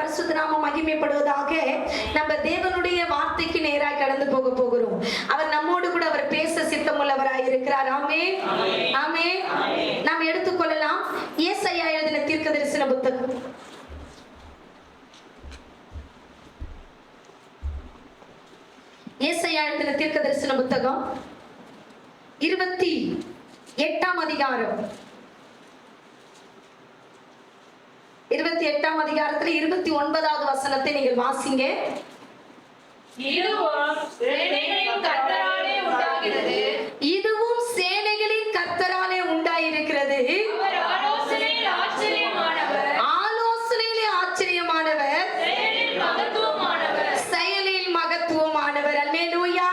பரிசுத்த நாமம் மகிமைப்படுவதாக. நம்ம தேவனுடைய வார்த்தைக்கு நேராக கடந்து போகிறோம். அவர் நம்மோடு கூட அவர் பேச சித்தமுள்ளவராய் இருக்கிறார். ஆமென், ஆமென். நாம் எடுத்துக்கொள்ளலாம் ஏசாயா எழுதின தீர்க்கதரிசன புத்தகம். ஏசாயா எழுதின தீர்க்கதரிசன புத்தகம் 28ஆம் அதிகாரம். 28ஆம் அதிகாரத்துல 29வது வசனத்தை நீங்கள் வாசிங்க. இதுவும் சேனைகளின் கர்த்தராலே உண்டாகிறது. இதுவும் சேனைகளின் கர்த்தராலே உண்டாயிருக்கிறது. அவர் ஆலோசனையில் ஆச்சரியமானவர். ஆலோசனையிலே ஆச்சரியமானவர். செயலில் மகத்துவமானவர். செயலில் மகத்துவமானவர். அல்லேலூயா,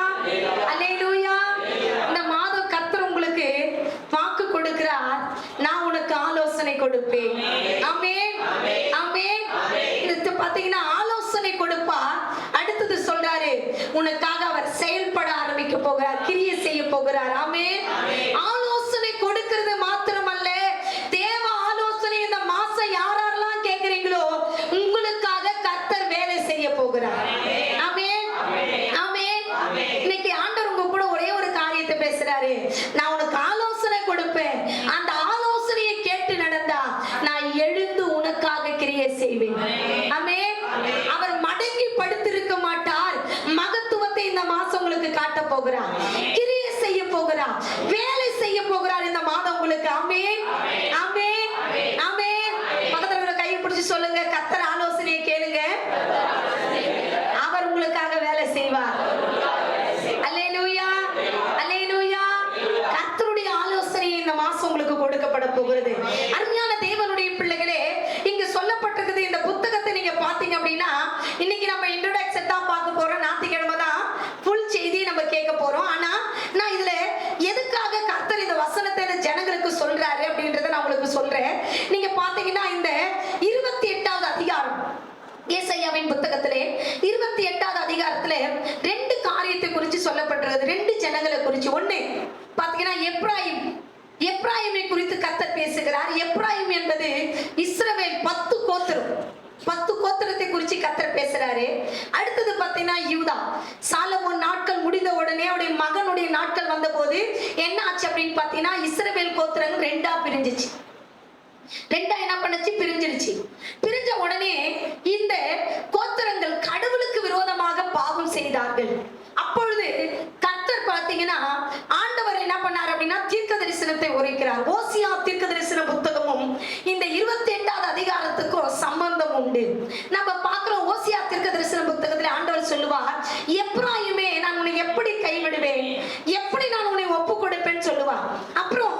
அல்லேலூயா. இந்த மாதம் கர்த்தர் உங்களுக்கு வாக்கு கொடுக்கிறார். நான் உனக்கு ஆலோசனை கொடுப்பேன். ஆமென், ஆமென். இது பாத்தீங்கன்னா ஆலோசனை கொடுப்பா. அடுத்தது சொல்றாரு, உனக்காக அவர் செயல்பட ஆரம்பிக்க போகிறார், கிரியை செய்ய போகிறார். ஆமென். ஆலோசனை கொடுக்கிறது மாத்திரமல்ல, தேவ ஆலோசனை இந்த மாசம் யாரெல்லாம் கேக்குறீங்களோ உங்களுக்காக கர்த்தர் வேலை செய்ய போகிறார். ஆமென், ஆமென். இன்னைக்கு ஆண்டவர் உங்க கூட ஒரே ஒரு காரியத்தை பேசுறாரு. நான் உனக்கு ஆலோசனை கொடுப்பேன். அந்த ஆலோசனையை கேட்டு நடந்தா நான் எழுந்து உனக்காக கிரியை செய்வேன். ஆமென். அவர் மடங்கி படுத்திருக்க மாட்டார். மகத்துவத்தை இந்த மாசம் உங்களுக்கு காட்ட போகிறார், கிரியை செய்ய போகிறார், வேலை செய்ய போகிறார் இந்த மாதம் உங்களுக்கு. ஆமென், ஆமென், ஆமென். பக்கத்துல கையை பிடிச்சு சொல்லுங்க, கர்த்தர் ஆலோசனையை கேளுங்க, அவர் உங்களுக்காக வேலை செய்வார். அல்லேலூயா, அல்லேலூயா. கர்த்தருடைய ஆலோசனை இந்த மாசம் உங்களுக்கு கொடுக்கப்பட போகிறது. அருமையான தேவனுடைய பிள்ளைகளே, இங்க சொல்லப்பட்டிருக்குது. இந்த புத்தகத்தை நீங்க பாத்தீங்க அப்படின்னா, இன்னைக்கு நம்ம இன்ட்ரோடக்ஷன் தான் பார்க்க போறோம். ஞாயிற்றுக்கிழமை தான் ஃபுல் செய்தி நம்ம கேட்க போறோம். ஆனா நான் இதுல எதுக்காக கர்த்தர் இந்த வசனத்தை இந்த ஜனங்களுக்கு சொல்றாரு அப்படின்றத நான் உங்களுக்கு சொல்றேன். நீங்க பாத்தீங்கன்னா இந்த 28வது அதிகாரம் ஏசாயாவின் புத்தகத்திலே 28வது அதிகாரத்திலே 2 காரியத்தை குறித்து சொல்லப்பட்டிருக்கிறது. 2 ஜனங்களை குறித்து. ஒண்ணு பாத்தீங்கன்னா எப்ராயிம். எப்ராயிமை குறித்து கர்த்தர் பேசுகிறார். எப்ராயிம் என்பது இஸ்ரவேல் 10 கோத்திரம். 10 கோத்திரத்தை குறித்து கர்த்தர் பேசுறாரு. அடுத்தது பாத்தீங்கன்னா யூதா. சாலமோன் நாட்கள் முடிந்த உடனே அவருடைய மகனுடைய நாட்கள் வந்த போது என்ன ஆச்சு அப்படின்னு பாத்தீங்கன்னா, இஸ்ரவேல் கோத்திரங்கள் 2ஆ பிரிஞ்சிச்சு. 2ஆ என்ன பண்ணுச்சு? பிரிஞ்சிருச்சு. பிரிஞ்ச உடனே இந்த கோத்திரங்கள் கடவுளுக்கு விரோதமாக பாவம் செய்தார்கள். அப்பொழுது கர்த்தர் பாத்தீங்கன்னா ஆண்டவர் என்ன பண்ணார் அப்படின்னா தீர்க்க தரிசனத்தை உரைக்கிறார். ஓசியா தீர்க்க தரிசன புத்தகமும் இந்த 28வது அதிகாரத்துக்கும் சம்பந்தம் உண்டு. நம்ம பார்க்கிறோம். ஓசியா தீர்க்க தரிசன புத்தகத்தில் ஆண்டவர் சொல்லுவார், எப்ராயிமே நான் உன்னை எப்படி கைவிடுவேன், எப்படி நான் உன்னை ஒப்பு கொடுப்பேன்னு சொல்லுவார். அப்புறம்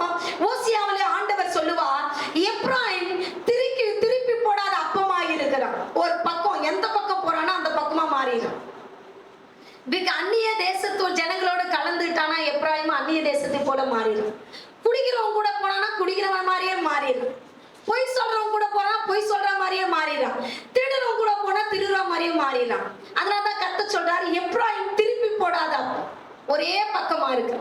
ஓசியாவிலே ஆண்டவர் சொல்லுவார், எப்ராயிம் திருப்பி போடாத அப்பமாய் இருக்கிறான். ஒரு பக்கம் எந்த பக்கம் போறானோ அந்த பக்கமா மாறிடும். அந்நிய தேசத்து ஜனங்களோட கலந்துட்டானா எப்ராயிம் அந்நிய தேசத்தை போல மாறிடும். குடிக்கிறவங்க கூட போனானா குடிக்கிறவன் மாதிரியே மாறிடும். பொய் சொல்றவங்க கூட போனா பொய் சொல்ற மாதிரியே மாறிடும். திருடுறவங்க கூட போனா திருடுற மாதிரியே மாறிடும். அதனாலதான் கர்த்தர் சொல்றாரு, எப்ராயிம் திருப்பி போடாத ஒரே பக்கமா இருக்கு.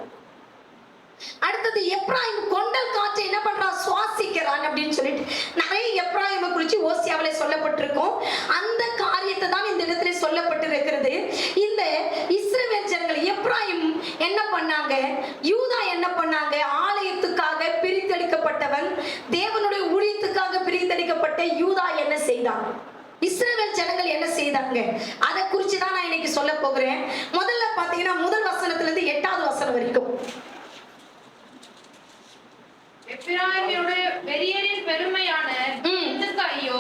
அடுத்தது எப்ராயிம் கொண்டல் காற்றை என்ன பண்றான்? சுவாசிக்கிறான் அப்படின்னு சொல்லிட்டு நிறைய எப்ராயிமை குறித்து ஓசியாவிலே சொல்லப்பட்டிருக்கும். அந்த காரியத்தை தான் இந்த இடத்துல சொல்லப்பட்டிருக்கிறது. இந்த இஸ்ரவேல் ஜனங்கள் எப்ராயிம் என்ன பண்ணாங்க, யூதா என்ன பண்ணாங்க? ஆலயத்துக்காக பிரித்தெடுக்கப்பட்டவன், தேவனுடைய ஊழியத்துக்காக பிரித்தெடுக்கப்பட்ட யூதா என்ன செய்தான்? இஸ்ரவேல் ஜனங்கள் என்ன செய்தாங்க? அதை குறித்து தான் நான் இன்னைக்கு சொல்ல போகிறேன். முதல்ல பாத்தீங்கன்னா முதல் வசனத்துல இருந்து 8வது வசனம் வரைக்கும். எப்பிராயீமுடைய வெறியரின் பெருமையான ஐயோ,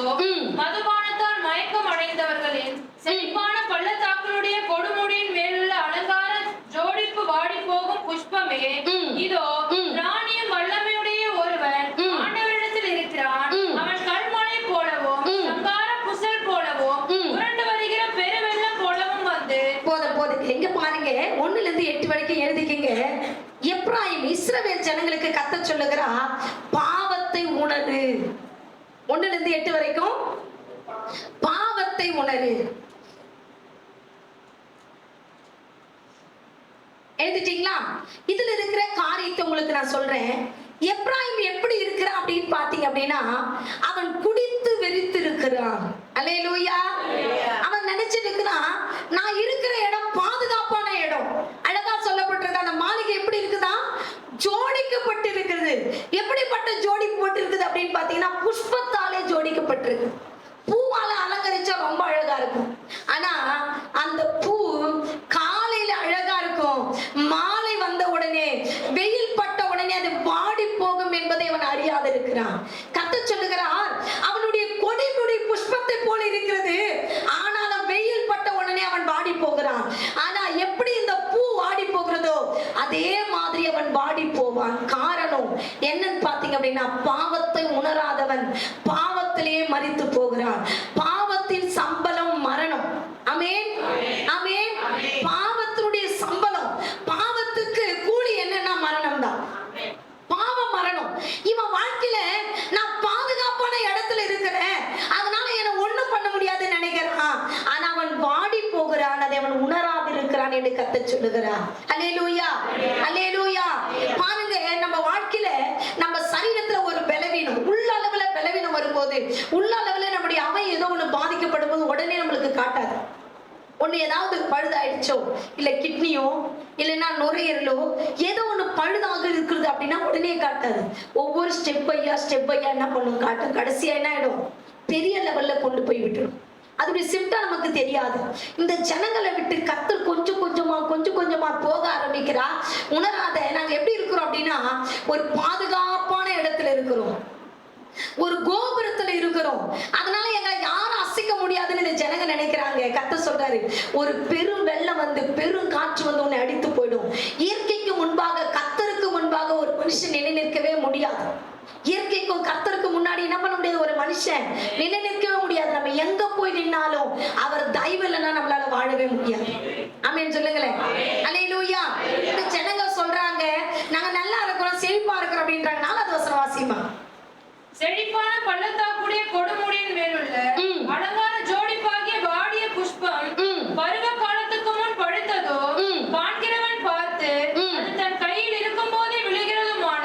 மதுபானத்தால் மயக்கம் அடைந்தவர்களின் செழிப்பான பள்ளத்தாக்களுடைய கொடுமுடியின் மேலுள்ள அலங்கார ஜோடிப்பு வாடி போகும் புஷ்பமே, இதோ ராணியும் வல்லமையுடைய ஒருவன் ஆண்டவரிடத்தில் இருக்கிறான். அவன் கல்மலை போலவும் சங்கார புசல் போலவும் புரண்டு வருகிற பெருவெள்ளம் போலவும் வந்து போதும். எங்க பாருங்க, 1ல இருந்து 8 வரைக்கும் எழுதிக்கிங்க. எப்ராயிம் இஸ்ரவேல் ஜனங்களுக்கு கர்த்தர் சொல்லுகிறா, பாவத்தை உணரு. 1ல இருந்து 8 வரைக்கும் பாவத்தை உணரு. எழுதிட்டீங்களா? இதுல இருக்கிற காரியத்தை உங்களுக்கு நான் சொல்றேன். எப்ராயிம் எப்படி இருக்கிறான் அப்படின்னு பாத்தீங்க அப்படின்னா, அவன் குடித்து வெறித்து இருக்கிறான். அல்லேலூயா. அவன் நினைச்சிட்டு இருக்கிறான், நான் இருக்கிற இடம் பாதுகாப்பான இடம். அழகா சொல்லப்பட்டிருக்கு, அந்த மாளிகை எப்படி இருக்குதா, ஜோடிக்கப்பட்டு இருக்கிறது. எப்படிப்பட்ட ஜோடிக்கப்பட்டு இருக்குது அப்படின்னு பாத்தீங்கன்னா, புஷ்பத்தாலே ஜோடிக்கப்பட்டிருக்கு. பூவால அலங்கரிச்சா ரொம்ப அழகா இருக்கும். ஆனா அந்த பூ காலையில அழகா இருக்கும், மாலை வந்த உடனே, வெயில் பட்ட உடனே அது வாடி போகும் என்பதை அவன் அறியாது இருக்கிறான். கர்த்தர் சொல்லுகிறார், அவனுடைய கொடிமுடி புஷ்பத்தை போல இருக்கிறது, ஆனாலும் வெயில் பட்ட உடனே அவன் வாடி போகிறான். ஆனா எப்படி இந்த பூ வாடி போகிறதோ அதே மாதிரி அவன் வாடி போவான். காரணம் என்னன்னு பாத்தீங்க அப்படின்னா, பாவத்தை உணராதவன் பாவத்திலேயே மரித்து போகிறான். பாவத்தின் சம்பளம் மரணம். ஆமென், ஆமென். பாவத்தினுடைய சம்பளம், பாவத்துக்கு கூலி என்னன்னா மரணம் தான். பாவம் மரணம். இவன் வாழ்க்கையில நான் பாதுகாப்பான இடத்துல இருக்கிறேன், அதனால என்ன ஒண்ணும் பண்ண முடியாதுன்னு நினைக்கிறான். ஆனா அவன் வாடி போகிறான், அதை அவன் உணராது இருக்கிறான் என்று கர்த்தர் சொல்லுகிறார். அல்லேலூயா, அல்லேலூயா. பாருங்க, நம்ம வாழ்க்கையில நம்ம சரீரத்துல ஒரு பலவீனம், உள்ள அளவுல பலவீனம் வரும்போது, உள்ள அளவுல நம்முடைய அவை ஏதோ ஒண்ணு பாதிக்கப்படும் போது உடனே நம்மளுக்கு காட்டாது. ஒண்ணு ஏதாவது பழுதாயிடுச்சோ, இல்ல கிட்னியோ, இல்லைன்னா நுரையீரலோ ஏதோ ஒண்ணு பழுதாக இருக்கிறது அப்படின்னா உடனே காட்டாது. ஒவ்வொரு ஸ்டெப் பையா என்ன பண்ணும், காட்டும். கடைசியா என்ன ஆயிடும், பெரிய லெவல்ல கொண்டு போய் விட்டுடும். அதோடைய சிம்டம் நமக்கு தெரியாது. இந்த ஜனங்களை விட்டு கர்த்தர் கொஞ்சம் கொஞ்சமா போக ஆரம்பிக்கிறா. உணராத நாங்க எப்படி இருக்கிறோம் அப்படின்னா, ஒரு பாதுகாப்பான இடத்துல இருக்கிறோம், ஒரு கோபுரத்துல இருக்கிறோம், அதனால எங்க யாரும் அசைக்க முடியாதுன்னு இந்த ஜனங்க நினைக்கிறாங்க. கர்த்தர் சொல்றாரு, ஒரு பெரும் வெள்ளம் வந்து, பெரும் காற்று வந்து உன்னை அடித்து போயிடும். இயற்கைக்கு முன்பாக, கர்த்தருக்கு முன்பாக ஒரு மனுஷன் நிலை நிற்கவே முடியாது. இயற்கைக்கும் கர்த்தருக்கு முன்னாடி என்ன பண்ண முடியாது, ஒரு மனுஷன் நிலை நிற்கவே முடியாது. நம்ம எங்க போய் நின்னாலும் அவர் தயவு இல்லைன்னா நம்மளால வாழவே முடியாது. ஆமென் சொல்லுங்களேன். அல்லேலூயா. இந்த ஜனங்க சொல்றாங்க, நாங்க நல்லா இருக்கிறோம், செழிப்பா இருக்கிறோம் அப்படின்றாங்க. 4வது வசனம் வாசிமா. செழிப்பான பள்ளத்தாக்குடைய கொடுமுடியின் மேலுள்ள அலங்கார ஜோடிப்பாகிய வாடிய புஷ்பம் பருவ காலத்துக்கு முன் பழுத்ததோ, காண்கிறவன் பார்த்து அது தன் கையில் இருக்கும் போதே விழுகிறதுமான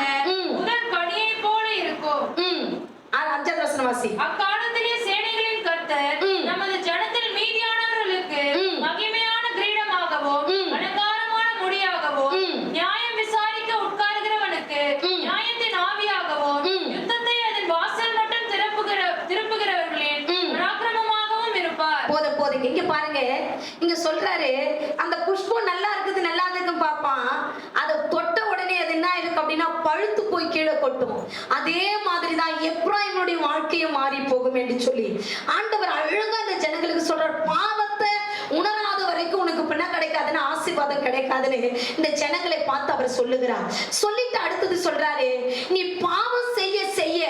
முதல் கனியை போல இருக்கும். 5வது வசனம் வாசி. அக்காலத்திலே சேனைகளின் கர்த்தர் நமது ஜனத்தில் மீதியானவர்களுக்கு மகிமையான கிரீடமாகவும் அலங்காரமான முடியாகவும், நியாயம் விசாரிக்க உட்காருகிறவனுக்கு நியாயத்தின் ஆவியாகவும், யுத்தத்தை அதன் வாசல் மட்டும் திருப்புகிறவர்களின் பராக்கிரமமாகவும் இருப்பார். போதுங்க. இங்க பாருங்க, இங்க சொல்றாரு, அந்த புஷ்பம் நல்லா இருக்குது, நல்லா இருக்குன்னு பாப்பான். அதை தொட்ட உடனே அது என்ன இருக்கு அப்படின்னா, பழுத்து போய் கீழே கொட்டும். அதே மாதிரிதான் எப்ராயிமுடைய வாழ்க்கையும் மாறி போகும் என்று சொல்லி ஆண்டவர் அழகா இந்த ஜனங்களுக்கு சொல்றார். பாவத்தை உணராத வரைக்கும் உனக்கு பின்ன கிடைக்காதுன்னு, ஆசீர்வாதம் கிடைக்காதுன்னு இந்த ஜனங்களை பார்த்து அவர் சொல்லுகிறார். சொல்லிட்டு அடுத்தது சொல்றாரு, நீ பாவம் செய்ய செய்ய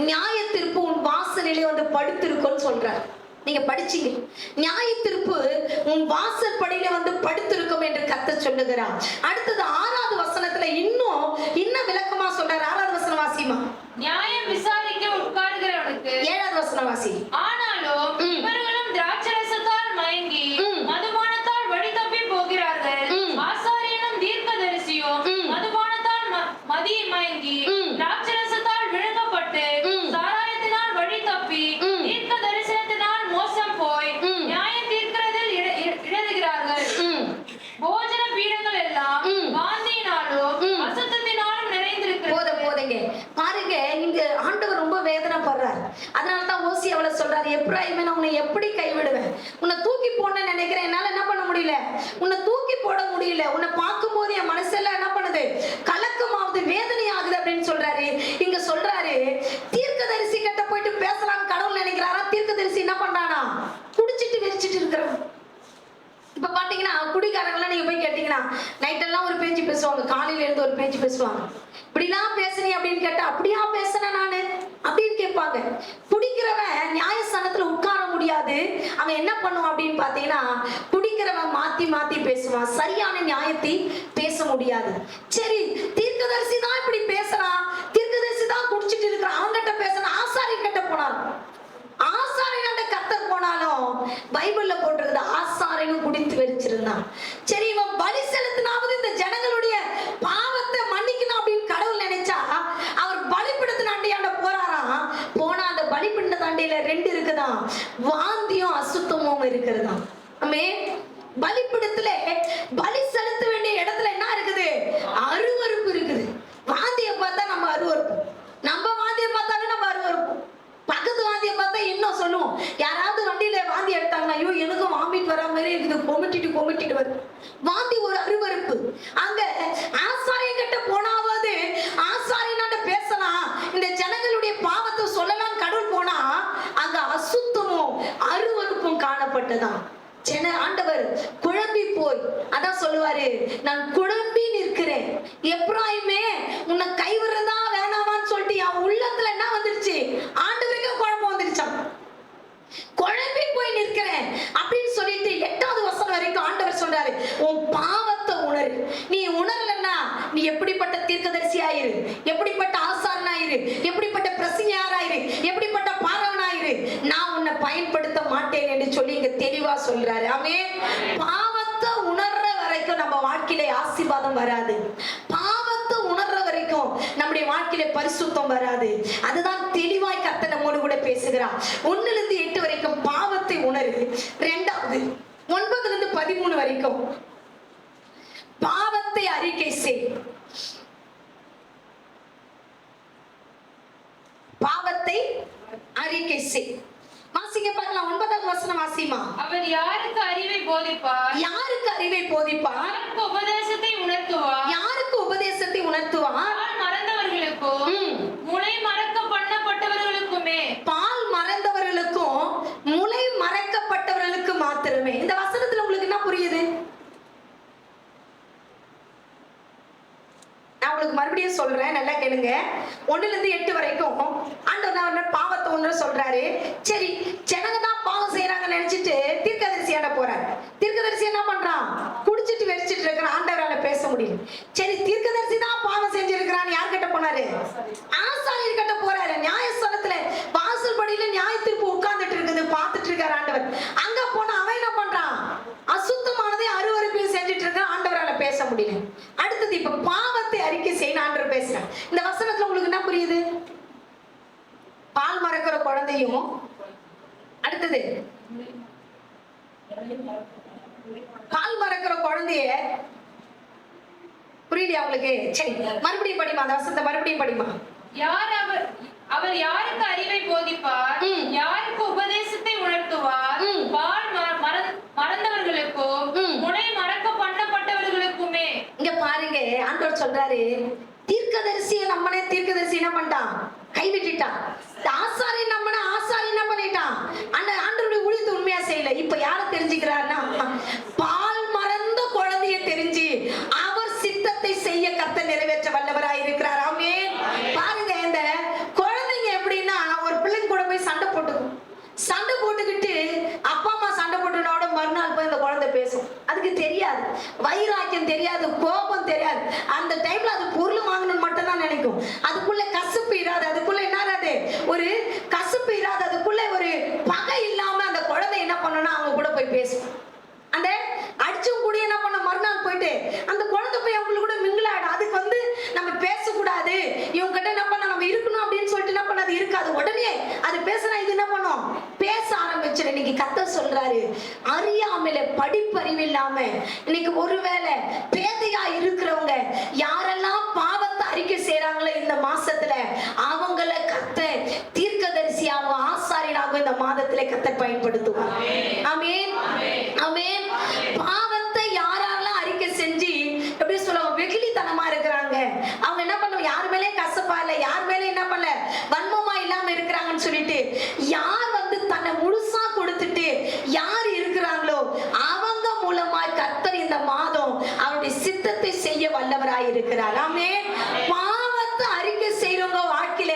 நியாய தீர்ப்பு உன் வாசலிலே வந்து படுத்திருக்கும்னு சொல்றார். நீங்க படிச்சீங்க, நியாய தீர்ப்பு உன் வாசல் படியில வந்து படுத்திருக்கும் என்று கர்த்தர் சொல்லுகிறார். அடுத்தது 6வது வசனத்துல இன்னும் விளக்கமா சொல்றார். 6வது வசனம் வாசிமா. நியாயம் விசாரிக்க உட்காருகிறவனுக்கு 7வது வசனம் வாசி. ஆனாலும் இவர்களும் திராட்சரசத்தால் மயங்கி மதுபானத்தால் வழி தப்பி போகிறார்கள். ஆசாரியனும் தீர்க்கதரிசியும் மதுபானத்தால் மதியை மயங்கி திராட்சரசத்தால் விழுங்கப்பட்டு சாராயத்தினால் வழி தப்பி தீர்க்க தரிசனத்தினால் மோசம் போய் நியாயம் தீர்க்கிறதில் இடறுகிறார்கள். போஜன பீடங்கள் எல்லாம் வாந்தியினாலும் அசுத்தத்தினாலும் நிறைந்திருக்கிறது. போதுங்க. பாருங்க, இங்க ஆண்டவர் ரொம்ப வேதனைப்படுறார். அதனாலதான் ஓசியா அவளை சொல்றாரு, எப்ராயிமே நான் உன்னை எப்படி கைவிடுவேன், உன்னை தூக்கி போட நினைக்கிறேன், என்னால என்ன பண்ண முடியல, உன்னை தூக்கி போட முடியல, உன்னை பார்க்கும் போது என் மனசெல்லாம் என்ன பண்ணுது, கலக்கமாவது, வேதனை ஆகுது அப்படின்னு சொல்றாரு. இங்க சொல்றாரு, தீர்க்கதரிசி கிட்ட போயிட்டு பேசலாம்னு கடவுள் நினைக்கிறாரா? தீர்க்கதரிசி என்ன பண்றானா, குடிச்சிட்டு வெறிச்சிட்டு இருக்கிறான். இப்ப பாத்தீங்கன்னா குடிக்காரங்களாம் நீங்க போய் கேட்டீங்கன்னா நைட் எல்லாம் ஒரு பேச்சு பேசுவாங்க, காலையில இருந்து ஒரு பேச்சு பேசுவாங்க. இப்படிலாம் பேசுனீ அப்படின்னு கேட்டா, அப்படியா பேசுனேன் நானு அப்படின்னு கேட்பாங்க. குடிக்கிறவன் நியாயஸ்தானத்துல உட்கார முடியாது. அவன் என்ன பண்ணுவான் அப்படின்னு பாத்தீங்கன்னா, குடிக்கிறவன் மாத்தி பேசுவான், சரியான நியாயத்தை பேச முடியாது. சரி, தீர்க்கதரிசி தான் இப்படி பேசுறான், தீர்க்கதரிசி தான் குடிச்சிட்டு இருக்கிறான், அவன்கிட்ட பேசுறான், ஆசாரியன் கிட்ட போனான். ஆசாரியன் கர்த்தர் போனாலும் பைபிள்ல போட்டிருக்குது, ஆசாரியனும் குடித்து வெறிச்சிருந்தான். சரி, இவன் பலி செலுத்தினாவது இந்த ஜனங்களுடைய பாவத்தை மன்னி பலிபீடத்தில 2 இருக்குதான், வாந்தியும் அசுத்தமும் இருக்கிறதாம். ஆமென். பலிபீடத்தில பலி செலுத்த வேண்டிய இடத்துல என்ன இருக்குது? அருவருப்பு இருக்குது. வாந்தியை பார்த்தா நம்ம அருவருப்போம், நம்ம வாந்தியை பார்த்தாவே நம்ம அருவருப்போம். பக்கத்து வாந்தியை பார்த்தா இன்னும் சொல்லுவோம். யாராவது வண்டியில வாந்தி எடுத்தாங்கன்னா, ஐயோ எனக்கும் வாமிட் வர மாதிரி இருக்குது, கொமிட்டிட்டு வருது. வாந்தி ஒரு அருவருப்பு. அங்க ஆசாரியன் கிட்ட போனாவது ஆசாரியனாட்ட பேசலாம், இந்த ஜனங்களுடைய பாவத்தை சொல்லலாம் கடவுள் போனா, அங்க அசுத்தமும் அருவருப்பும் காணப்பட்டதான். ஆண்டவர் குழம்பி போய் அதான் சொல்லுவாரு, நான் குழம்பி நிற்கிறேன். எப்ராயிமே உன்னை கைவிடுறதா வேணாமான்னு சொல்லிட்டு அவன் உள்ளத்துல என்ன வந்துருச்சு? ஆண்டவருக்கே குழப்பம் வந்துருச்சான். குழம்பி போய் நிற்கிறேன் அப்படின்னு சொல்லிட்டு 8வது வசனம் வரைக்கும் ஆண்டவர் சொல்றாரு, உன் பாவத்தை உணரு. நீ உணரலன்னா நீ எப்படிப்பட்ட தீர்க்கதரிசி ஆயிரு, எப்படிப்பட்ட ஆசாரன் ஆயிரு, எப்படிப்பட்ட பிரசங்கியார் ஆயிரு, எப்படிப்பட்ட பாரவன் ஆயிரு, நான் உன்னை பயன்படுத்த மாட்டேன் என்று சொல்லி இங்க தெளிவா சொல்றாரு. ஆமென். பாவத்தை உணர்ற வரைக்கும் நம்ம வாழ்க்கையில ஆசீர்வாதம் வராது. பாவத்தை உணர்ற வரைக்கும் நம்முடைய வாழ்க்கையில பரிசுத்தம் வராது. அதுதான் தெளிவாய் கர்த்தர் நம்மோடு கூட பேசுகிறார். 1லிருந்து 8 வரைக்கும் பாவத்தை உணரு. 2வது 9லிருந்து 13 வரைக்கும் பாவத்தை அறிக்கை செய். பாவத்தை அறிக்கை செய். வாசிங்க பார்க்கலாம். 9வது வசனம் வாசிமா. அவர் யாருக்கு அறிவை போதிப்பார்? யாருக்கு அறிவை போதிப்பார்? யாருக்கு உபதேசத்தை உணர்த்துவார்? யாருக்கு உபதேசத்தை உணர்த்துவார்? பால் மறந்தவர்களுக்கும் முளை மறக்க பண்ணப்பட்டவர்களுக்குமே. பால் மறந்தவர்களுக்கும் முளை மறக்கப்பட்டவர்களுக்கு மாத்திரமே. இந்த வசனத்துல உங்களுக்கு என்ன புரியுது? நான் உங்களுக்கு மறுபடியும் சொல்றேன், நல்லா கேளுங்க. 1லிருந்து 8 வரைக்கும் ஆண்டவர் பாவத்தை ஒன்று சொல்றாரு. சரி, ஜனங்க தான் பாவம் செய்யறாங்கன்னு நினைச்சிட்டு தீர்க்கதரிசியாட போறாரு. தீர்க்கதரிசி என்ன பண்றான்? குடிச்சிட்டு வெறிச்சிட்டு இருக்கிறான். ஆண்டவரால பேச முடியும். சரி, தீர்க்கதரிசி தான் பாவம் செஞ்சிருக்கிறான்னு யார்கிட்ட போனாரு? ஆசாரியர் கிட்ட போறாரு. நியாயஸ்தலத்துல வாசல் படியில நியாய தீர்ப்பு உட்கார்ந்துட்டு இருக்குது, பார்த்துட்டு இருக்காரு ஆண்டவர். அங்க போனா அவன் என்ன பண்றான்? அசுத்தமானதை அருவருப்பையும் செஞ்சுட்டு இருக்கான். ஆண்டவரால பேச முடியல. அடுத்தது இப்ப பாவத்தை அறிக்கை செய்யணும் ஆண்டவர் பேசுறான். இந்த வசனத்துல உங்களுக்கு என்ன புரியுது? பால் மறக்கிற குழந்தையும், அடுத்தது பால் மறக்கிற குழந்தைய புரியலையா உங்களுக்கு? சரி, மறுபடியும் படிமா. அந்த வசனத்தை மறுபடியும் படிமா. யார் அவர் யாருக்கு அறிவை போதிப்பார்? யாருக்கு உபதேசத்தை உணர்த்துவார்? பால் மறந்தவர்களுக்கும் முளை மறக்க பண்ணப்பட்டவர்களுக்குமே. இங்க பாருங்க, ஆண்டவர் சொல்றாரு, தீர்க்கதரிசியை நம்மனே தீர்க்கதரிசி என்ன பண்ணிட்டான்? கைவிட்டுட்டான். ஆசாரி நம்மன ஆசாரி என்ன பண்ணிட்டான்? அந்த ஆண்டவருடைய ஊழியத்தை உண்மையா செய்யல. இப்ப யாரை தெரிஞ்சுக்கிறாருன்னா, பால் மறந்த குழந்தைய தெரிஞ்சு அவர் சித்தத்தை செய்ய கர்த்தர் நிறைவேற்ற வல்லவராய் இருக்கிறார். ஆமென். பாருங்க, இந்த குழந்தைங்க எப்படின்னா, ஒரு பிள்ளைங்க கூட போய் சண்டை போட்டுக்கிட்டு அப்பா அம்மா சண்டை போட்டுனோட மறுநாள் போய் இந்த குழந்தை பேசும். அதுக்கு தெரியாது, வைராக்கியம் தெரியாது, கோபம் தெரியாது. அந்த டைம்ல அது பொருள் வாங்கணும்னு மட்டும் தான் நினைக்கும். அதுக்குள்ள கசப்பு இராது, அதுக்குள்ள என்ன ஒரு கசப்பு இராது, அதுக்குள்ள ஒரு பகை இல்லாம அந்த குழந்தை என்ன பண்ணணும், அவங்க கூட போய் பேசும். அந்த அடிச்சும் கூட என்ன பண்ண மறுநாள் போயிட்டு அந்த குழந்தை போய் அவங்களுக்கு கூட மிங்கிலாடும். அதுக்கு நம்ம பேசக்கூடாது, இவங்க கிட்ட என்ன பண்ண நம்ம இருக்கணும் அப்படின்னு சொல்லிட்டு என்ன பண்ண அது இருக்காது. உடனே அது பேசுனா இது என்ன பண்ணும்? பேச ஆரம்பிச்சிடும். இன்னைக்கு கர்த்தர் சொல்றாரு, அறியாமல படிப்பறிவு இல்லாம இன்னைக்கு ஒருவேளை பேதையா இருக்கிறவங்க யாரெல்லாம் பாவத்தை அறிக்கை செய்யறாங்களோ இந்த மாசத்துல அவங்கள கர்த்தர் தீர்க்கதரிசியாகவும் ஆசாரியனாகவும் இந்த மாதத்திலே கர்த்தர் பயன்படுத்துவார். ஆமென், ஆமென். பாவத்தை யாரெல்லாம் அறிக்கை செஞ்சு எப்படி சொல்லுவாங்க, வெகுளித்தனமா இருக்கிறாங்க, அவங்க என்ன பண்ணுவாங்க, யார் மேலே கசப்பா இல்ல, யார் மேலே என்ன பண்ணல வன்மமா இல்லாம இருக்கிறாங்கன்னு சொல்லிட்டு யார் தன்னை முழுசா கொடுத்துட்டு யார் இருக்கிறாங்களோ அவங்க மூலமா கர்த்தர் இந்த மாதம் அவருடைய சித்தத்தை செய்ய வல்லவராய் இருக்கிறார். ஆமென். பாவத்தை அறிக்கை செய்றவங்க வாழ்க்கையில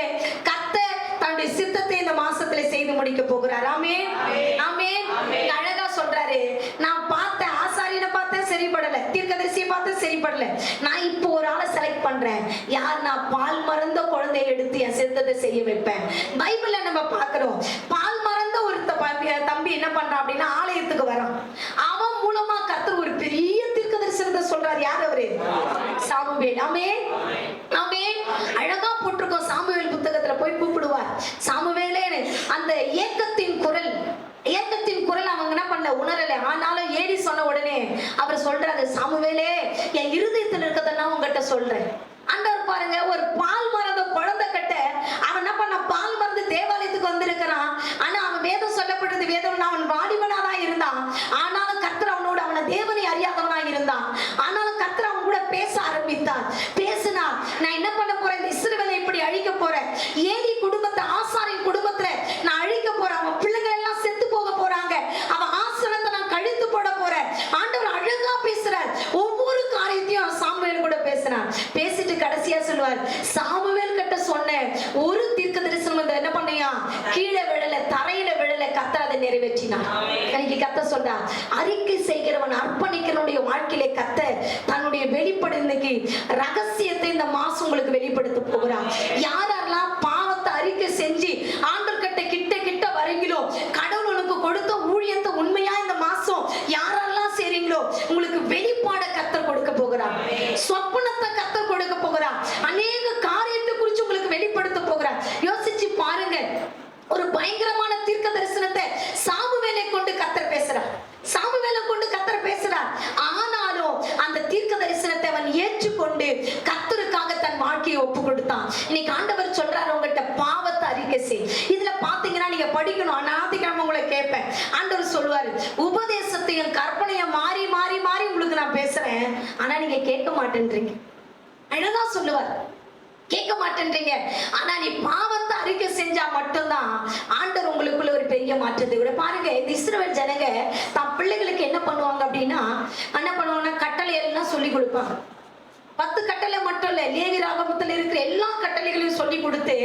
கர்த்தர் தன்னுடைய சித்தத்தை இந்த மாசத்துல செய்து முடிக்க போகிறார். ஆமென், ஆமென். அழகா சொல்றாரு, நான் பார்த்தேன், ஆசாரியனை பார்த்தேன் சரிப்படல, தீர்க்கதரிசியை பார்த்தேன் சரிப்படல, நான் இப்போ ஒரு ஆளை செலக்ட் பண்றேன். யார்? நான் பால் மறந்த குழந்தையை எடுத்து என் சித்தத்தை செய்ய வைப்பேன். பைபிள்ல நம்ம பார்க்கிறோம், பால் மறந்த ஒரு தம்பி என்ன பண்றான் அப்படின்னா ஆலயத்துக்கு வரான். அவன் மூலமா கர்த்தர் ஒரு பெரிய தீர்க்க தரிசனத்தை சொல்றாரு. யார் அவரு? சாமுவேல். ஆமென், ஆமென். அழகா போட்டிருக்கோம். சாமுவேல் புத்தகத்துல போய் கூப்பிடுவார், சாமுவேலே. அந்த சாமுவேலே, என் இருதயத்தில் இருக்கதெல்லாம் உங்ககிட்ட சொல்றேன். ஆண்டவர் பாருங்க, ஒரு பால் மறந்த குழந்தை கட்ட அவன் என்ன பண்ண, பால் மறந்து தேவாலயத்துக்கு வந்திருக்கிறான். ஆனா அவன் வேதம் சொல்லப்பட்டது, வேதம் அவன் வாலிபனாதான் இருந்தான். ஆனாலும் கர்த்தர் அவனோடு, அவனை தேவனை அறியாதவனா இருந்தான். ஆனாலும் கர்த்தர் அவன் கூட பேச ஆரம்பித்தார். பேசினா, நான் என்ன பண்ண போறேன், இந்த இஸ்ரவேலை இப்படி அழிக்க போறேன், ஏலி குடும்பத்தை, ஆசாரின் குடும்பத்துல நான் அழிக்க போறேன், அவன் பிள்ளைகள் எல்லாம் செத்து போக போறாங்க, அவன் ஆசனத்தை நான் கழித்து போட போறேன். ஆண்டவர் அழகா பேசுறார். ஒவ்வொரு காரியத்தையும் சாமுவேல் கூட பேசுறார். பேசிட்டு கடைசியா சொல்லுவார், சாமுவேல் கிட்ட சொன்ன ஒரு தீர்க்க தரிசனம் என்ன பண்ணியா, கீழே விழல, தரையில விழல, கர்த்தர் அதை நிறைவேற்றினார். எனக்கு கர்த்தர் சொல்றார், அறிக்கை செய்கிறவன் அர்ப்பணிக்கிறவனுடைய வாழ்க்கையிலே கர்த்தர் தன்னுடைய வெளிப்படு இன்னைக்கு ரகசியத்தை இந்த மாசம் உங்களுக்கு வெளிப்படுத்த போகிறார். யாரெல்லாம் பாவத்தை அறிக்கை செஞ்சு ஆண்டவர் கிட்ட கிட்ட கிட்ட வரீங்களோ, கடவுள் உனக்கு கொடுத்த ஊழியத்தை உண்மையா இந்த மாசம் யாரெல்லாம் செய்றீங்களோ, உங்களுக்கு வெளிப்பாட கர்த்தர் கொடுக்க போகிறார். சொப்பனத்தை கர்த்தர் கொடுக்க போகிறார். அநேக காரியத்தை குறித்து உங்களுக்கு வெளிப்படுத்த போகிறார். யோசிச்சு பாருங்க, ஒரு பயங்கரமான தீர்க்க தரிசனத்தை சாமுவேலை கொண்டு கர்த்தர் பேசுறார். சாமுவேலை கொண்டு கர்த்தர் பேசுறார். ஆனாலும் அந்த தீர்க்க தரிசனத்தை அவன் ஏற்றுக்கொண்டு கர்த்தருக்காக தன் வாழ்க்கையை ஒப்பு கொடுத்தான். இன்னைக்கு ஆண்டவர் சொல்றாரு, உங்கள்கிட்ட பாவத்தை அறிக்கை செய். இதுல பாத்தீங்கன்னா நீங்க படிக்கணும். ஞாயிற்றுக்கிழமை உங்களை கேட்பேன். ஆண்டவர் சொல்லுவாரு, உபதேசத்தையும் கற்பனையும் மாறி மாறி மாறி உங்களுக்கு நான் பேசுறேன், ஆனா நீங்க கேட்க மாட்டேன்றீங்க. அழகா சொல்லுவார், கேட்க மாட்டேன்றீங்க. ஆனா நீ பாவத்தை அறிக்கை செஞ்சா மட்டும்தான் ஆண்டவர் உங்களுக்குள்ள ஒரு பெரிய மாற்றத்தை விட. பாருங்க, இந்த இஸ்ரவேல் ஜனங்க தம் பிள்ளைகளுக்கு என்ன பண்ணுவாங்க அப்படின்னா, என்ன பண்ணுவாங்கன்னா கட்டளை எல்லாம் சொல்லி கொடுப்பாங்க. 10 கட்டளை மட்டும் இல்ல, லேவி ராகமத்துல இருக்கிற எல்லா கட்டளைகளையும் சொல்லி கொடுத்து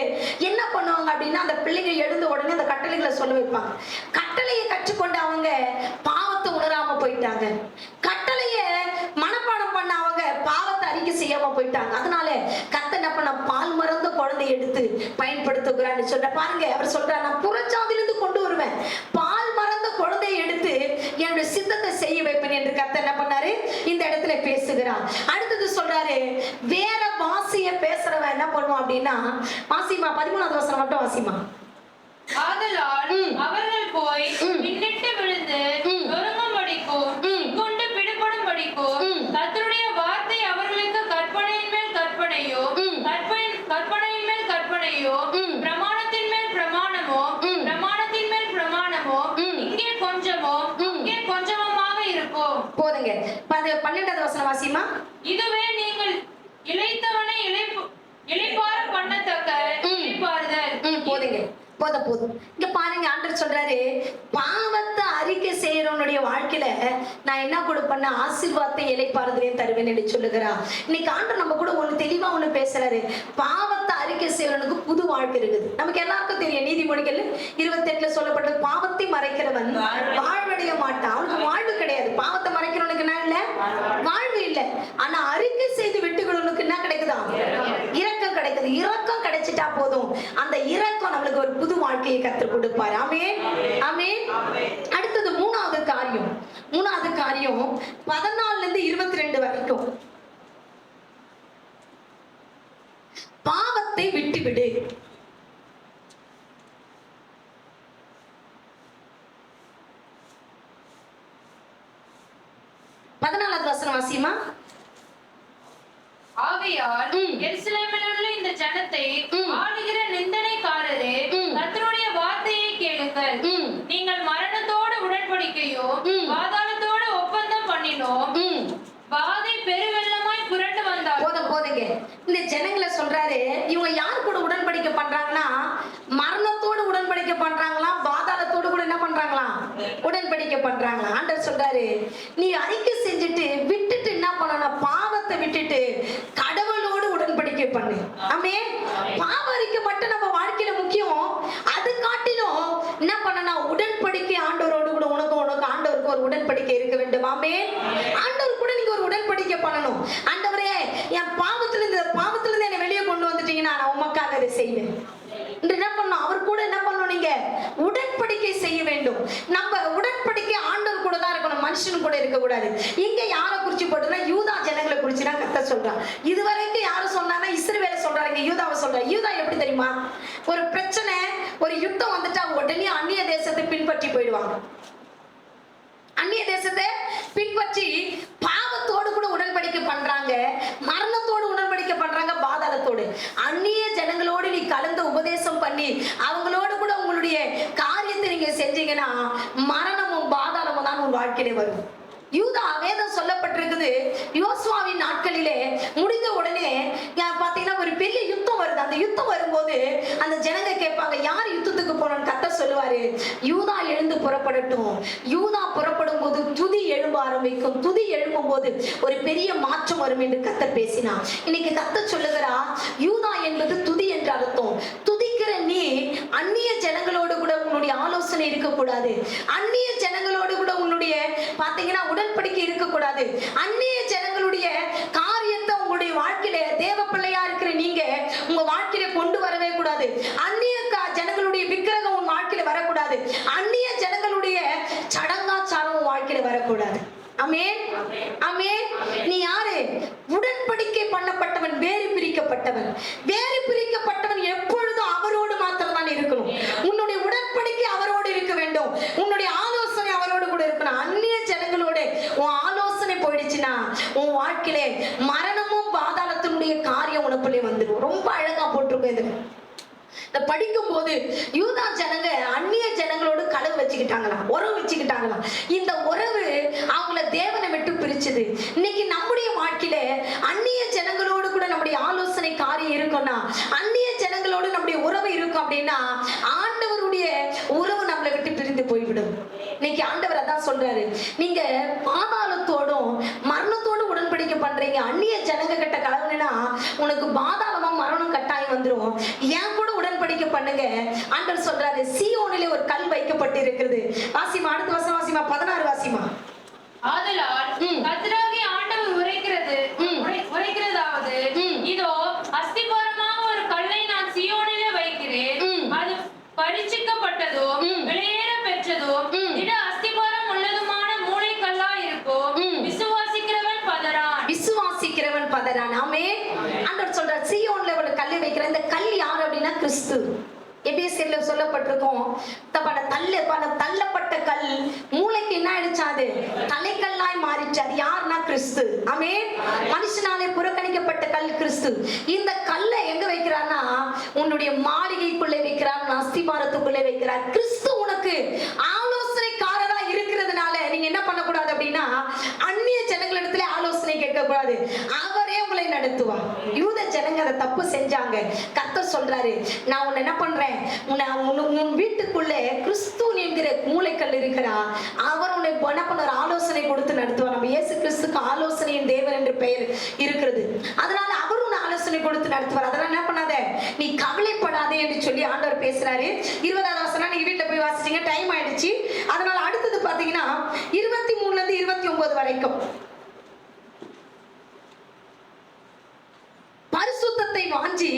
என்ன பண்ணுவாங்க அப்படின்னா, அந்த பிள்ளைங்க எழுந்த உடனே அந்த கட்டளைகளை சொல்ல வைப்பாங்க. கட்டளையை கற்றுக்கொண்டு அவங்க பாவத்தை உணராம போயிட்டாங்க. கட்டளைய மனப்பாடம் பண்ண அவங்க பாவத்தை அறிக்கை செய்யாம போயிட்டாங்க. அதனால கர்த்தர் என்ன பண்ண, பால் மறந்த குழந்தை எடுத்து பயன்படுத்துகிறான்னு சொல்ற. பாருங்க, அவர் சொல்றார், நான் புறச்சாதிலிருந்து கொண்டு வருவேன், பால் மறந்த குழந்தையை எடுத்து என்னுடைய சித்தத்தை செய்ய வைப்பேன் என்று கர்த்தர் என்ன பண்ணாரு, இந்த இடத்துல பேசுகிறார். அடுத்தது சொல்றாரு, வேற வாசிய பேசுறவன் என்ன பண்ணுவான் அப்படின்னா, வாசிமா 13வது வசனம் மட்டும் வாசிமா. ஆதலால் அவர்கள் போய் பின்னிட்டு விழுந்து நொறுங்கும்படிக்கும் கொண்டு பிடிபடும்படிக்கும் கர்த்தருடைய வார்த்தை அவர்களுக்கு கற்பனையின் மேல் கற்பனையோ, கற்பனையின் மேல் கற்பனையோ, பிரமாணத்தின் மேல் பிரமாணமோ, பிரமாணத்தின் மேல் பிரமாணமோ, இங்கே கொஞ்சமோ இங்கே கொஞ்சமுமாக இருக்கும். போதுங்க. 12வது வசனம் வாசிமா. இதுவே நீங்கள் இளைத்தவனை இளைப்பார பண்ணத்தக்க இளைப்பாறுதல். போதுங்க, போதும். இங்க பாருங்க, ஆண்டவர் சொல்றாரு, பாவத்தை அறிக்கை செய்யறவனுடைய வாழ்க்கையில நான் என்ன கொடுப்பேன்னா ஆசீர்வாதத்தை இளைப்பாறுதலையும் தருவேன் என்று சொல்லுகிறார். இன்னைக்கு ஆண்டவர் நம்ம கூட ஒண்ணு தெளிவா ஒண்ணு பேசுறாரு. பாவத்தை அறிக்கை செய்யறவனுக்கு புது வாழ்க்கை இருக்குது. நமக்கு எல்லாருக்கும் தெரியும், நீதிமொழிகள் 28ல சொல்லப்பட்டது, பாவத்தை மறைக்கிறவன் வாழ்வடைய மாட்டான். அவனுக்கு வாழ்வு கிடையாது. பாவத்தை மறைக்கிறவனுக்கு என்ன இல்ல, வாழ்வு இல்லை. ஆனா அறிக்கை செய்து விட்டுகிறவனுக்கு என்ன கிடைக்குதா, இரக்கம் கிடைக்குது. இரக்கம் கிடைச்சிட்டா போதும், அந்த இரக்கம் நம்மளுக்கு ஒரு புது வாழ்க்கையை கர்த்தர் கொடுப்பார். ஆமென், ஆமென். அடுத்தது மூணாவது காரியம் 14ல இருந்து 22 வரைக்கும், பாவத்தை விட்டுவிடு. வசனம் வாசிமா. ஆகையால் எருசலேமில் உள்ள இந்த ஜனத்தை ஆளுகிற நிந்தனைக்காரரே, கர்த்தருடைய வார்த்தையை கேளுங்கள். நீங்கள் மரணத்தோடு உடன்படிக்கையோ பாதாளத்தோடு ஒப்பந்தம் பண்ணினோ வாதை பெருவெள்ளமாய் புரண்டு வந்தார். போதுங்க. இந்த ஜனங்களை சொல்றாரு, இவங்க யார் கூட உடன்படிக்கை பண்றாங்கன்னா, மரணத்தோடு உடன்படிக்கை பண்றாங்களா, பாதாளத்தோடு கூட என்ன பண்றாங்களா, உடன்படிக்கை பண்றாங்களா. ஆண்டவர் சொல்றாரு, நீ அறிக்கை செஞ்சுட்டு விட்டுட்டு என்ன பண்ணணும், பாவத்தை விட்டுட்டு கடவுளோடு உடன்படிக்கை பண்ணு. ஆமென். பாவ அறிக்கை மட்டும் நம்ம வாழ்க்கையில முக்கியம். அது காட்டிலும் என்ன பண்ணணும், உடன்படிக்கை ஆண்டவரோடு கூட உனக்கு ஆண்டவருக்கு ஒரு உடன்படிக்கை இருக்க வேண்டும். ஆமென். ஆண்டவர் கூட நீங்க ஒரு உடன்படிக்கை பண்ணணும். ஆண்டவரே, என் பாவத்துல இருந்து என்னை வெளியே கொண்டு வந்துட்டீங்கன்னா நான் உமக்காக அதை செய்வேன். என்ன பண்ணணும், அவர் கூட என்ன பண்ணணும், நீங்க உடன்படிக்கை செய்ய வேண்டும். நம்ம உடன்படிக்கை ஆண்டவர் கூட தான் இருக்கணும், மனுஷன் கூட இருக்க கூடாது. இங்க யாரை குறிச்சு போட்டுனா, யூதா ஜனங்களை குறிச்சு தான் கர்த்தர் சொல்றான். இதுவரைக்கும் யாரும் சொன்னாங்கன்னா இஸ்ரவேலை சொல்றாங்க, இங்க யூதாவை சொல்றாங்க. யூதா எப்படி தெரியுமா, ஒரு பிரச்சனை, ஒரு யுத்தம் வந்துட்டா உடனே அந்நிய தேசத்தை பின்பற்றி போயிடுவாங்க. அந்நிய தேசத்தை பின்பற்றி பாவ உலகத்தோடு கூட உடன்படிக்கை பண்றாங்க, மரணத்தோடு உடன்படிக்கை பண்றாங்க, பாதாளத்தோடு. அந்நிய ஜனங்களோடு நீ கலந்து உபதேசம் பண்ணி அவங்களோடு கூட உங்களுடைய காரியத்தை நீங்க செஞ்சீங்கன்னா மரணமும் பாதாளமும் தான் உன் வாழ்க்கையிலே வரும். யூதா வேதம் சொல்லப்பட்டிருக்குது. யோசுவாவின் நாட்களிலே முடிந்த உடனே பாத்தீங்கன்னா ஒரு பெரிய யுத்தம் வருது. அந்த யுத்தம் வரும்போது அந்த ஜனங்க கேட்பாங்க, யார் யுத்தத்துக்கு போனோம்னு கர்த்தர் சொல்லுவாரு, யூதா எழுந்து புறப்படட்டும். யூதா புறப்படும் போது துதி எழும்ப ஆரம்பிக்கும். துதி எழும்பும் போது ஒரு பெரிய மாற்றம் வரும் என்று கர்த்தர் பேசினார். இன்னைக்கு கர்த்தர் சொல்லுகிறா, யூதா என்பது துதி என்று அர்த்தம். துதிக்கிற நீ அந்நிய ஜனங்களோடு கூட உன்னுடைய ஆலோசனை இருக்கக்கூடாது. அந்நிய ஜனங்களோடு கூட உன்னுடைய பாத்தீங்கன்னா உடன்படிக்கை இருக்கக்கூடாது. அந்நிய ஜனங்களுடைய காரியத்தை உங்களுடைய வாழ்க்கையில தேவ பிள்ளையா இருக்கிற நீங்க உங்க வாழ்க்கையில கொண்டு வரவே கூடாது. அந்நிய ஜனங்களுடைய விக்கிரகம் உன் வாழ்க்கையில வரக்கூடாது. அந்நிய ஜனங்களுடைய சடங்காச்சாரம் உன் வாழ்க்கையில வரக்கூடாது. ஆமென், ஆமென். நீ யாரு? உடன்படிக்கை பண்ணப்பட்டவன், வேறு பிரிக்கப்பட்டவன். வேறு பிரிக்கப்பட்டவன் எப்பொழுதும் அவரோடு மாத்திரம் தான் இருக்கணும். உன்னுடைய உடன்படிக்கை அவரோடு இருக்க வேண்டும். உன்னுடைய ஆலோசனை அவரோடு கூட இருக்கணும். அந்நிய ஜனங்களோட உன் ஆலோசனை போயிடுச்சுன்னா உன் வாழ்க்கையிலே மரணமும் பாதாளத்தினுடைய காரியம் உனக்குள்ளே வந்துடும். ரொம்ப அழகா போட்டிருக்கோம் இது. இந்த படிக்கும் போது யூதா ஜனங்க அந்நிய ஜனங்களோடு கலவு வச்சுக்கிட்டாங்களாம், உறவு வச்சுக்கிட்டாங்களாம். இந்த உறவு அவங்கள தேவனை விட்டு பிரிச்சது. இன்னைக்கு நம்முடைய வாழ்க்கையில அந்நிய ஜனங்களோடு கூட நம்முடைய ஆலோசனை காரியம் இருக்கும்னா, அந்நிய ஜனங்களோடு நம்முடைய உறவு இருக்கும் அப்படின்னா ஆண்டவருடைய உறவு நம்மளை விட்டு பிரிந்து போய்விடும். இன்னைக்கு ஆண்டவர் அதான் சொல்றாரு, நீங்க பாதாளத்தோடும் மரணத்தோடு உடன்படிக்கை பண்றீங்க, அந்நிய ஜனங்க கிட்ட கலவுனா உனக்கு பாதாளமும் மரணம் கட்டாயம் வந்துடும். ஏன் கூட உடன்படிக்கை பண்ணுங்க. ஆண்டவர் சொல்றாரு, சீயோனிலே ஒரு கல் வைக்கப்பட்டு இருக்கிறது. வாசிமா, அடுத்த வசனம் வாசிமா, 16 வாசிமா. ஆதலால் கர்த்தராகிய ஆண்டவர் உரைக்கிறதாவது, இதோ அஸ்திபாரமாக ஒரு கல்லை நான் சீயோனிலே வைக்கிறேன். அது பரிசுத்தப்பட்டதோ வெளியேற பெற்றதோ திட அஸ்திபாரம் உள்ளதுமான மூளைக்கல்லா இருக்கும். விசுவாசிக்கிறவன் பதறான். விசுவாசிக்கிறவன் பதறான். ஆமென். ஆண்டவர் சொல்றார், சீயோன்ல ஒரு கல்லை வைக்கிறேன். இந்த கல் யார் அப்படின்னா கிறிஸ்து. எபேசியர்ல சொல்லப்பட்டிருக்கும், தள்ளப்பட்ட கல் மூளைக்கு என்ன ஆயிடுச்சு? அது தலைக்கல்லாய் மாறிச்சு. அது யாருன்னா கிறிஸ்து. ஆமென். மனுஷனாலே புறக்கணிக்கப்பட்ட கல் கிறிஸ்து. இந்த கல்லை எங்க வைக்கிறான்னா உன்னுடைய மாளிகைக்குள்ளே வைக்கிறார், அஸ்திபாரத்துக்குள்ளே வைக்கிறார். கிறிஸ்து உனக்கு ஆலோசனைக்காரரா இருக்கிறதுனால நீங்க என்ன பண்ணக்கூடாது அப்படின்னா அந்நிய ஜனங்களிடத்துல ஆலோசனை கேட்க கூடாது. அவரே உங்களை நடத்துவார். யூத ஜனங்க அதை தப்பு செஞ்சாங்க. கர்த்தர் சொல்றாரு, நான் உன்னை என்ன பண்றேன், உன் வீட்டுக்குள்ளே கிறிஸ்து என்கிற மூளைக்கல் இருக்கிறா. அவர் உன்னை என்ன பண்ண ஆலோசனை கொடுத்து நடத்துவார். நம்ம இயேசு கிறிஸ்துக்கு ஆலோசனையின் தேவன் என்று பெயர் இருக்கிறது. அதனால அவர் உன்னை ஆலோசனை கொடுத்து நடத்துவார். அதனால என்ன பண்ணாத, நீ கவலைப்படாதே என்று சொல்லி ஆண்டவர் பேசுறாரு. 20வது வசனம் நீங்க வீட்டுல போய் வாசிச்சீங்க, டைம் ஆயிடுச்சு. அதனால அடுத்தது பாத்தீங்கன்னா 23ல இருந்து 29 வரைக்கும் பரிசுத்தத்தை வாஞ்சி,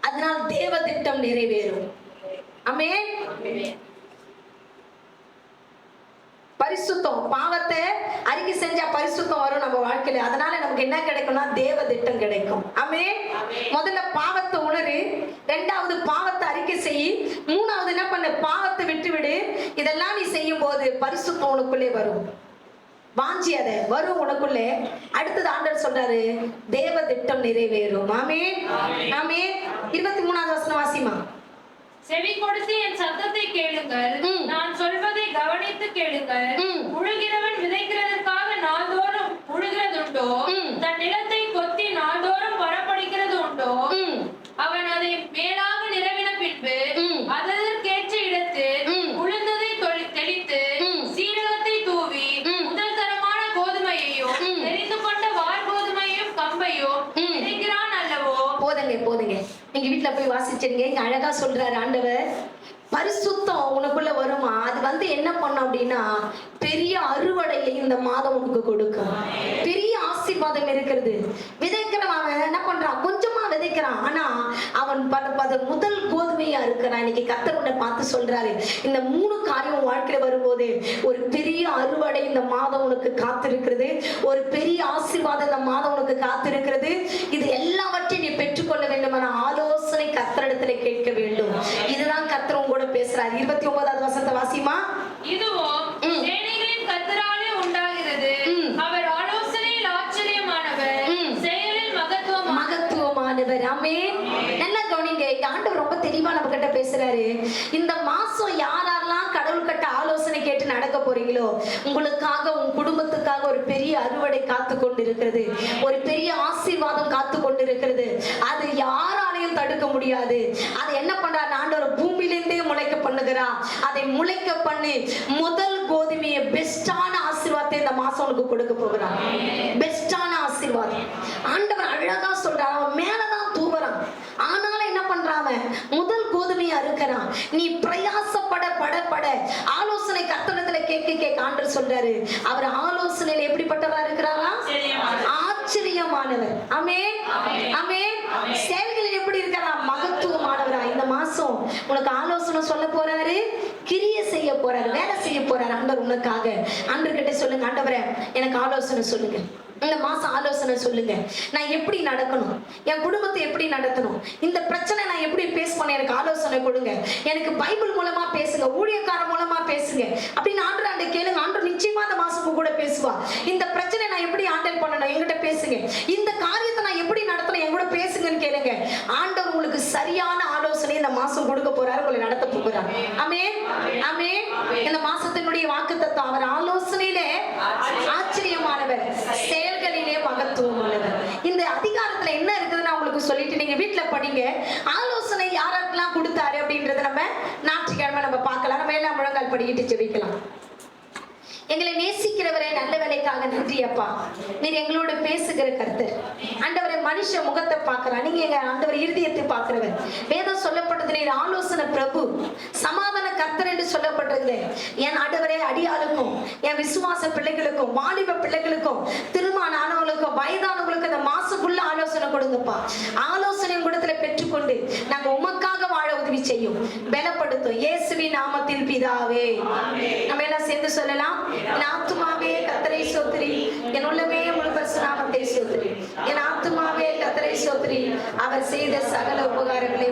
அதனால் தேவ திட்டம் நிறைவேறும். ஆமென். பரிசுத்தம், பாவத்தை அறிக்கை செஞ்சா பரிசுத்தம் வரும் நம்ம வாழ்க்கையில. அதனால நமக்கு என்ன கிடைக்கும்னா தேவ திட்டம் கிடைக்கும். ஆமென். முதல்ல பாவத்தை உணரு, இரண்டாவது பாவத்தை அறிக்கை செய், மூணாவது என்ன பண்ண, பாவத்தை விட்டுவிடு. இதெல்லாம் நீ செய்யும் போது பரிசுத்தம் உனக்குள்ளே வரும். வாஞ்சி அதை வரும் உனக்குள்ளே. அடுத்தது ஆண்டவர் சொல்றாரு, தேவ திட்டம் நிறைவேறும். ஆமென், ஆமென். 23வது வசனம் வாசிமா. செவி கொடுத்து என் சத்தத்தை கேளுங்கள், நான் சொல்வதை கவனித்து கேளுங்கள். உழுகிறவன் விதைக்கிறதற்காக நாள்தோறும் உழுகிறதுண்டோ? தன் நிலத்தை கொத்தி நாள்தோறும் வரப்படிக்கிறது உண்டோ? அவன் அதை மேலாக நிரவின பின்பு அதற்கேற்ற இடத்து உளுந்ததை தெளித்து சீரகத்தை தூவி முதல் தரமான கோதுமையையும் தெரிந்து கொண்ட வார் கோதுமையும் கம்பையும் விதைக்கிறான் அல்லவோ? போதுங்க. நீங்க வீட்டுல போய் வாசிச்சிருங்க. இங்க அழகா சொல்றாரு ஆண்டவர், பரிசுத்தம் உனக்குள்ள வருமா? அது என்ன பண்ணும் அப்படின்னா பெரிய அறுவடையை இந்த மாதம் உனக்கு கொடுக்கும். பெரிய ஆசீர்வாதம் இருக்கிறது. விதைக்கிறவன் அவன் என்ன பண்றான், கொஞ்சமா விதைக்கிறான். ஆனா அவன் முதல் கோதுமையா இருக்கிறான். இன்னைக்கு கர்த்தர் உன்னை பார்த்து சொல்றாரு, இந்த 3 காரியம் வாழ்க்கையில வரும்போது ஒரு பெரிய அறுவடை இந்த மாதம் உனக்கு காத்திருக்கிறது. ஒரு பெரிய ஆசீர்வாதம் இந்த மாதம் உனக்கு காத்திருக்கிறது. இது எல்லாவற்றையும் நீ பெற்றுக்கொள்ள வேண்டுமான ஆலோசனை கர்த்தரிடத்துல கேட்க வேண்டும். இதுதான் கர்த்தர் உங்களோட பேசுறாரு. 29வது வசனத்தை வாசிமா. இதுவோ சேனைகளின் கர்த்தராலே உண்டாகிறது. அவர் ஆலோசனை நல்லவர். ஆமென். நல்லா கவனிங்க, இங்க ஆண்டவர் ரொம்ப தெளிவா நம்ம கிட்ட பேசுறாரு. இந்த மாசம் யாரெல்லாம் கடவுள் கிட்ட ஆலோசனை கேட்டு நடக்க போறீங்களோ, உங்களுக்காக உங்க குடும்பத்துக்காக ஒரு பெரிய அறுவடை காத்து கொண்டு இருக்கிறது, ஒரு பெரிய ஆசீர்வாதம் காத்து கொண்டு இருக்கிறது. அது யாராலையும் தடுக்க முடியாது. அது என்ன பண்றாரு ஆண்டவர், பூமியிலிருந்தே முளைக்க பண்ணுகிறார். அதை முளைக்க பண்ணி முதல் கோதுமையை, பெஸ்டான ஆசீர்வாதத்தை இந்த மாசம் உனக்கு கொடுக்க போகிறார். பெஸ்டான ஆசீர்வாதம் ஆண்டவர் அழகா சொல்றார். அவன் மேலதான் தூவறான், ஆனாலும் என்ன பண்றான், முதல் கோதுமையை அறுக்கிறான். நீ பிரயாசப்பட பட பட ஆலோசனை கர்த்தரிடத்துல கேட்க ஆண்டவர் சொல்றாரு, அவர் ஆலோசனையில எப்படிப்பட்டவரா இருக்கிறாரா? ஆச்சரியமானவர். ஆமென், ஆமென். செயல்களில் எப்படி இருக்கிறா? மகத்துவமானவரா. இந்த மாசம் உனக்கு ஆலோசனை சொல்ல போறாரு, கிரியை செய்ய போறாரு, வேலை செய்ய போறாரு ஆண்டவர் உனக்காக. ஆண்டவர் கிட்ட சொல்லுங்க, ஆண்டவரே எனக்கு ஆலோசனை சொல்லுங்க, இந்த மாசம் ஆலோசனை சொல்லுங்க. நான் எப்படி நடக்கணும், என் குடும்பத்தை எப்படி நடத்தணும், இந்த பிரச்சனை நான் எப்படி பேஸ் பண்ண, எனக்கு ஆலோசனை கொடுங்க. எனக்கு பைபிள் மூலமா பேசுங்க, ஊழியக்கார மூலமா பேசுங்க அப்படின்னு ஆண்டு கேளுங்க. ஆண்டு நிச்சயமா அந்த மாசம் கூட பேசுவா. இந்த பிரச்சனை நான் எப்படி ஹேண்டில் பண்ணணும், என்கிட்ட பேசுங்க. இந்த காரியத்தை நான் எப்படி நடத்தணும், என் கூட பேசுங்கன்னு கேளுங்க. ஆண்டவர் உங்களுக்கு சரியான ஆலோசனை இந்த மாசம் கொடுக்க போறாரு, உங்களை நடத்த போகிறார். ஆமென், ஆமென். இந்த மாசத்தினுடைய வாக்குத்தத்தம், அவர் ஆலோசனையிலே ஆச்சரியமானவர், செயல்களிலே மகத்துவம் உள்ளவர். இந்த அதிகாரத்துல என்ன இருக்குதுன்னு உங்களுக்கு சொல்லிட்டு நீங்க வீட்டுல படிங்க. ஆலோசனை யாருக்கெல்லாம் கொடுத்தாரு அப்படின்றத நம்ம ஞாயிற்றுக்கிழமை நம்ம பார்க்கலாம். நம்ம எல்லாம் முழங்கால் படிக்கிட்டு ஜெபிக்கலாம். எங்களை நேசிக்கிறவரே, நல்ல வேலைக்காக நன்றி அப்பா. நீர் எங்களோட பேசுகிற கர்த்தர். ஆண்டவரே, மனுஷ முகத்தை பார்க்கிறார், நீங்க எங்க ஆண்டவர் இருதயத்தை பார்க்கிறவர். வேதம் சொல்லப்பட்டது, நீர் ஆலோசனை பிரபு, சமாதான கர்த்தர் என்று சொல்லப்பட்டது. என் ஆண்டவரே, அடியாளுக்கும் என் விசுவாச பிள்ளைகளுக்கும் வாலிப பிள்ளைகளுக்கும் திருமண ஆனவங்களுக்கும் வயதானவங்களுக்கும் இந்த மாசக்குள்ள ஆலோசனை கொடுங்கப்பா. ஆலோசனை கூடத்துல பெற்றுக்கொண்டு நாங்க உமக்காக வாழ உதவி செய்யும், பலப்படுத்தும். இயேசுவின் நாமத்தில் பிதாவே. நம்ம எல்லாம் சேர்ந்து சொல்லலாம். என் ஆத்துமாவே கர்த்தரை ஸ்தோத்திரி, என் உள்ளமே முழு பரிசுத்த நாமத்தை ஸ்தோத்திரி. என் ஆத்துமாவே கர்த்தரை ஸ்தோத்திரி, அவர் செய்த சகல உபகாரங்களை